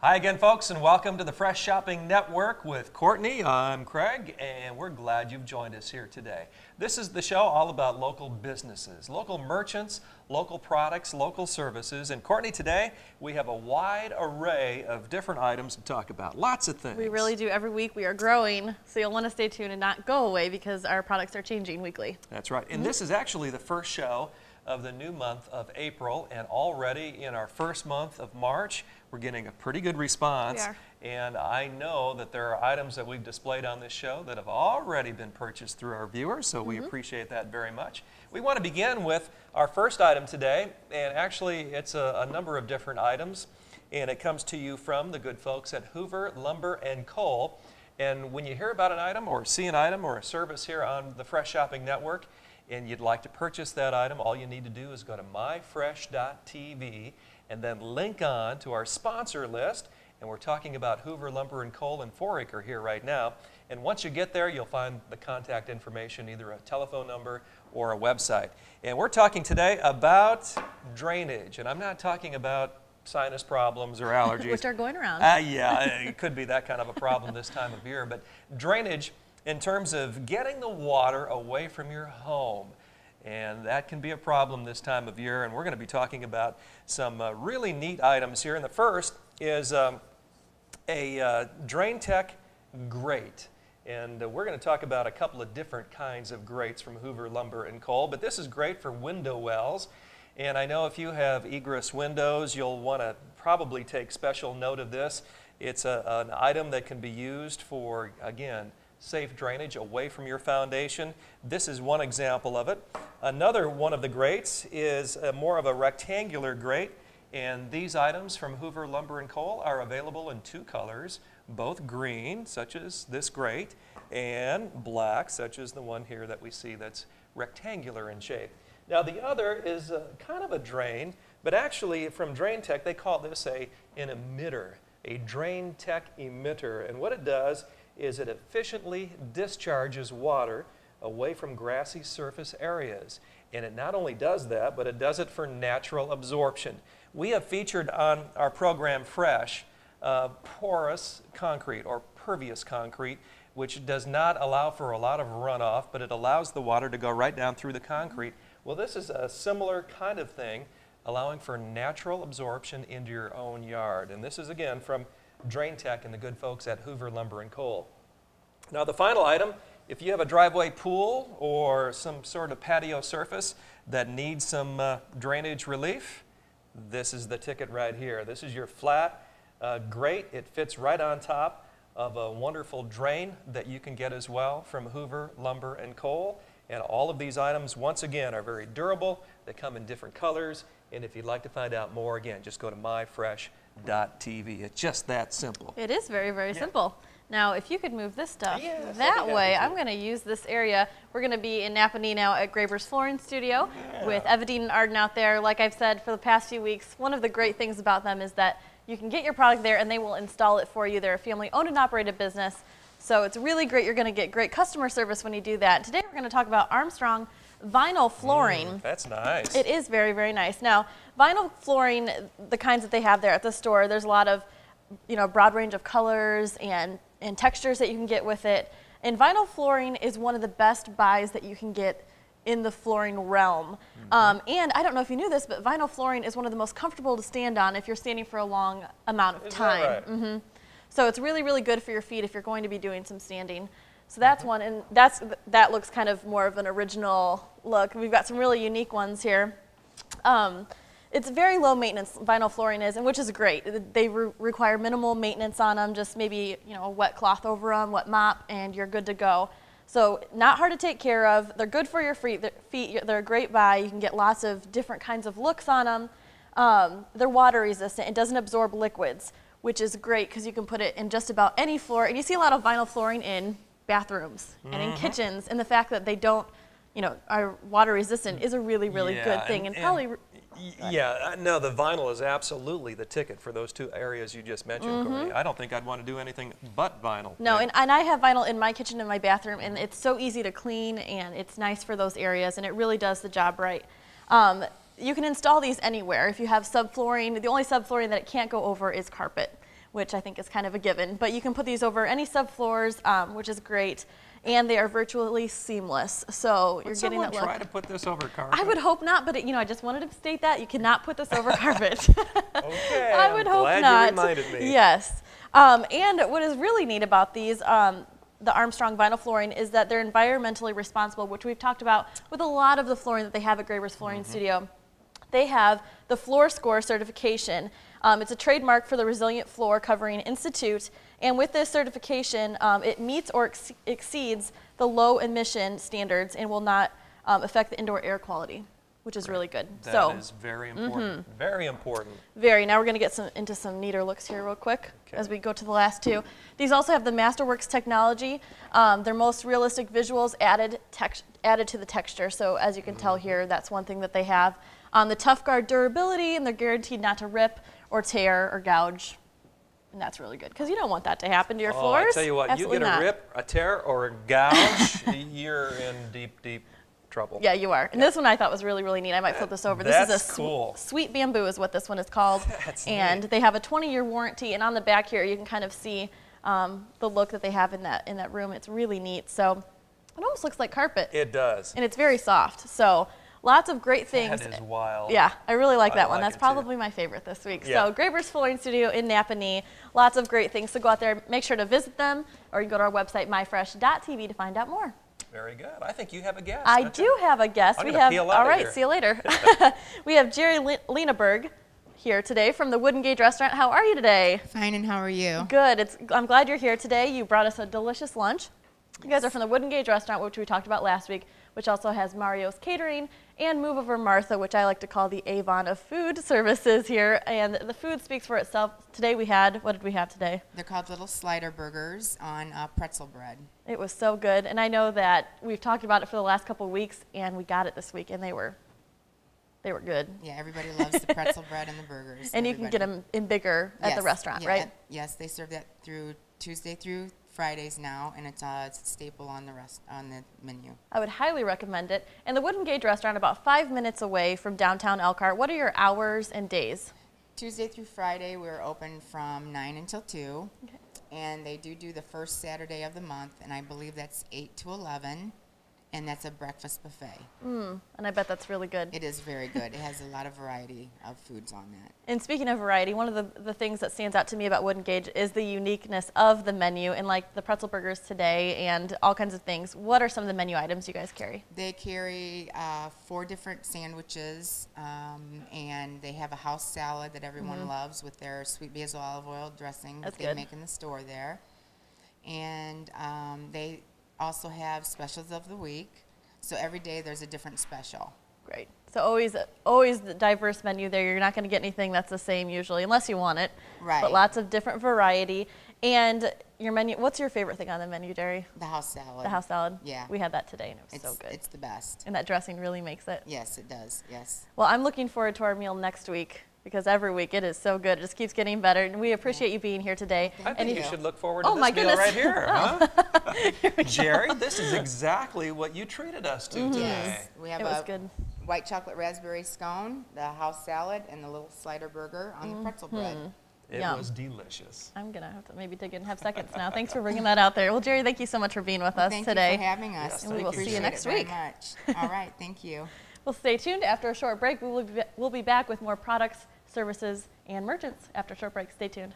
Hi again, folks, and welcome to the Fresh Shopping Network with Courtney. I'm Craig, and we're glad you've joined us here today. This is the show all about local businesses, local merchants, local products, local services. And Courtney, today we have a wide array of different items to talk about. Lots of things. We really do. Every week we are growing, so you'll want to stay tuned and not go away because our products are changing weekly. That's right. And this is actually the first show of the new month of April, and already in our first month of March, we're getting a pretty good response. We are. And I know that there are items that we've displayed on this show that have already been purchased through our viewers, so we appreciate that very much. We want to begin with our first item today, and actually it's a number of different items, and it comes to you from the good folks at Hoover Lumber and Coal. And when you hear about an item or see an item or a service here on the Fresh Shopping Network, and you'd like to purchase that item, all you need to do is go to myfresh.tv and then link on to our sponsor list. And we're talking about Hoover Lumber and Coal and 4-Acre here right now. And once you get there, you'll find the contact information, either a telephone number or a website. And we're talking today about drainage. And I'm not talking about sinus problems or allergies. Which are going around. Yeah, it could be that kind of a problem this time of year. But drainage in terms of getting the water away from your home. And that can be a problem this time of year. And we're going to be talking about some really neat items here. And the first is a Drain Tech grate. And we're going to talk about a couple of different kinds of grates from Hoover Lumber and Coal. But this is great for window wells. And I know if you have egress windows, you'll want to probably take special note of this. It's an item that can be used for, again, safe drainage away from your foundation. This is one example of it. Another one of the grates is more of a rectangular grate, and these items from Hoover Lumber and Coal are available in two colors, both green, such as this grate, and black, such as the one here that we see that's rectangular in shape. Now the other is kind of a drain, but actually from Drain Tech they call this an emitter, a Drain Tech emitter, and what it does is it efficiently discharges water away from grassy surface areas. And it not only does that, but it does it for natural absorption. We have featured on our program Fresh porous concrete or pervious concrete, which does not allow for a lot of runoff, but it allows the water to go right down through the concrete. Well, this is a similar kind of thing, allowing for natural absorption into your own yard. And this is again from Drain Tech and the good folks at Hoover Lumber and Coal. Now the final item, if you have a driveway pool or some sort of patio surface that needs some drainage relief, this is the ticket right here. This is your flat grate. It fits right on top of a wonderful drain that you can get as well from Hoover Lumber and Coal. And all of these items, once again, are very durable. They come in different colors. And if you'd like to find out more, again, just go to myfresh.tv. It's just that simple. It is very, very simple. Now, if you could move this stuff that way, I'm going to use this area. We're going to be in Napanee now at Graber's Flooring Studio with Evadine and Arden out there. Like I've said for the past few weeks, one of the great things about them is that you can get your product there and they will install it for you. They're a family-owned and operated business, so it's really great. You're going to get great customer service when you do that. Today we're going to talk about Armstrong vinyl flooring. That's nice. It is very, very nice. Now, vinyl flooring, the kinds that they have there at the store, there's a lot of, broad range of colors and textures that you can get with it. And vinyl flooring is one of the best buys that you can get in the flooring realm. And I don't know if you knew this, but vinyl flooring is one of the most comfortable to stand on if you're standing for a long amount of time. Is that right? So it's really, really good for your feet if you're going to be doing some standing. So that's one, and that looks kind of more of an original look. We've got some really unique ones here. It's very low maintenance, vinyl flooring is, and which is great. They require minimal maintenance on them, just maybe a wet cloth over them, wet mop, and you're good to go. So not hard to take care of. They're good for your feet. They're a great buy. You can get lots of different kinds of looks on them. They're water resistant. It doesn't absorb liquids, which is great because you can put it in just about any floor. And you see a lot of vinyl flooring in bathrooms and in kitchens, and the fact that they don't, are water resistant is a really, really good thing. And probably. Yeah, no, the vinyl is absolutely the ticket for those two areas you just mentioned, Courtney. I don't think I'd want to do anything but vinyl. No, and I have vinyl in my kitchen and my bathroom, and it's so easy to clean, and it's nice for those areas, and it really does the job right. You can install these anywhere. If you have subflooring, the only subflooring that it can't go over is carpet, which I think is kind of a given. But you can put these over any subfloors, which is great. And they are virtually seamless, so you're getting that look. Try to put this over carpet? I would hope not, but I just wanted to state that you cannot put this over carpet. Okay, I would hope glad not. you reminded me. Yes, and what is really neat about these, the Armstrong vinyl flooring, is that they're environmentally responsible, which we've talked about with a lot of the flooring that they have at Graber's Flooring Studio. They have the Floor Score certification. It's a trademark for the Resilient Floor Covering Institute, and with this certification, it meets or exceeds the low emission standards and will not affect the indoor air quality, which is really good. That is very important. Very important. Very. Now we're going to get into some neater looks here real quick as we go to the last two. These also have the Masterworks technology. Their most realistic visuals added to the texture. So as you can tell here, that's one thing that they have. The Tough Guard durability, and they're guaranteed not to rip or tear or gouge. And that's really good, because you don't want that to happen to your floors. I tell you what, Absolutely you get not. a rip, a tear, or a gouge, you're in deep, deep trouble. Yeah, you are. And this one I thought was really, really neat. I might flip this over. This is a cool. Sweet Bamboo is what this one is called. That's and neat. They have a 20-year warranty. And on the back here, you can kind of see the look that they have in that room. It's really neat. So it almost looks like carpet. It does. And it's very soft. So lots of great things. That is wild. Yeah, I really like that one. like That's it probably my favorite this week. Yeah. So Graber's Flooring Studio in Napanee. Lots of great things. So go out there, make sure to visit them, or you can go to our website, myfresh.tv, to find out more. Very good. I think you have a guest. I do have a guest. I'm We gonna have, peel out all of right, here. see you later. We have Jerry Lieneberg here today from the Wooden Gauge Restaurant. How are you today? Fine, and how are you? Good. I'm glad you're here today. You brought us a delicious lunch. You guys are from the Wooden Gauge Restaurant, which we talked about last week, which also has Mario's Catering and Move Over Martha, which I like to call the Avon of food services here. And the food speaks for itself. Today what did we have today? They're called little slider burgers on pretzel bread. It was so good. And I know that we've talked about it for the last couple of weeks, and we got it this week, and they were good. Yeah, everybody loves the pretzel bread and the burgers. And you can get them in bigger at the restaurant, right? Yes, they serve that through Tuesday through Fridays now, and it's a staple on the menu. I would highly recommend it. And the Wooden Gauge Restaurant, about 5 minutes away from downtown Elkhart. What are your hours and days? Tuesday through Friday, we're open from 9 until 2. Okay. And they do the first Saturday of the month, and I believe that's 8 to 11. And that's a breakfast buffet. And I bet that's really good. It is very good. It has a lot of variety of foods on that. And speaking of variety, one of the things that stands out to me about Wooden Gauge is the uniqueness of the menu, and like the pretzel burgers today and all kinds of things. What are some of the menu items you guys carry? They carry 4 different sandwiches, and they have a house salad that everyone loves with their sweet basil olive oil dressing that they make in the store there. And they also have specials of the week, so every day there's a different special. Great. So always the diverse menu there. You're not going to get anything that's the same usually, unless you want it. Right. But lots of different variety. And your menu, what's your favorite thing on the menu, Jerry? The house salad. The house salad? Yeah. We had that today, and it was so good. It's the best. And that dressing really makes it. Yes, it does. Yes. Well, I'm looking forward to our meal next week, because every week it is so good. It just keeps getting better. And we appreciate you being here today. I think you should look forward to Oh, this my meal goodness. right here, huh? Here we go. Jerry, this is exactly what you treated us to today. Yes. We have It was good. white chocolate raspberry scone, the house salad, and the little slider burger on the pretzel bread. It Yum. was delicious. I'm going to have to maybe dig in and have seconds now. Thanks for bringing that out there. Well, Jerry, thank you so much for being with us today. Thank you for having us. Yes, And we will see you next week. Very much. All right, thank you. Well, stay tuned. After a short break, we'll be back with more products, services, and merchants after a short break. Stay tuned.